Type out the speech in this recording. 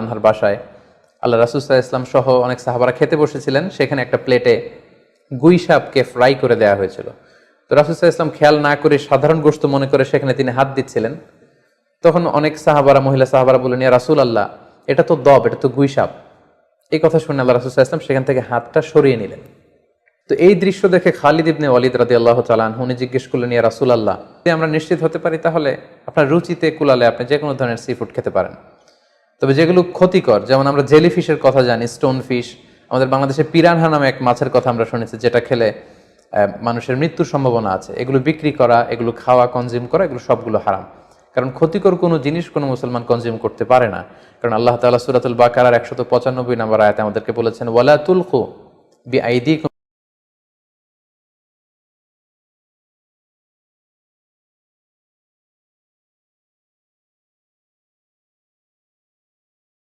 আনহার বাসায় আল্লাহ রাসূল সাল্লাল্লাহু আলাইহি ওয়াসাল্লাম সহ অনেক সাহাবারা খেতে বসেছিলেন। সেখানে একটা প্লেটে গুই সাপকে ফ্রাই করে দেওয়া হয়েছিল। তো রাসূল সাল্লাল্লাহু আলাইহি ওয়াসাল্লাম খেয়াল না করে সাধারণ গোশত মনে করে সেখানে তিনি হাত দিচ্ছিলেন। তখন অনেক সাহাবারা, মহিলা সাহাবারা বললেন, ইয়া রাসূলুল্লাহ, এটা তো দব, এটা তো গুই সাপ। এই কথা শুনে আল্লাহ রাসূল সাল্লাল্লাহু আলাইহি ওয়াসাল্লাম সেখান থেকে হাতটা সরিয়ে নিলেন। তো এই দৃশ্য দেখে খালিদ ইবনে ওয়ালিদ রাদিয়াল্লাহু তাআলা আনহু উনি জিজ্ঞেস করলেন, ইয়া রাসূলুল্লাহ, যদি আমরা নিশ্চিত হতে পারি তাহলে আপনার রুচিতে কুলালে আপনি যে কোনো ধরনের সি ফুড খেতে পারেন, তবে যেগুলো ক্ষতিকর, যেমন আমরা জেলি ফিশের কথা জানি, স্টোন ফিশ, আমাদের বাংলাদেশে পিরানহা নামে এক মাছের কথা আমরা শুনেছি, যেটা খেলে মানুষের মৃত্যুর সম্ভাবনা আছে, এগুলো বিক্রি করা, এগুলো খাওয়া, কনজিউম করা, এগুলো সবগুলো হারাম। কারণ ক্ষতিকর কোনো জিনিস কোনো মুসলমান কনজিউম করতে পারে না। কারণ আল্লাহ তাআলা সূরাতুল বাকারার 195 নম্বর আয়াতে আমাদেরকে বলেছেন, ওয়ালা তুলকু বিআইদিকুম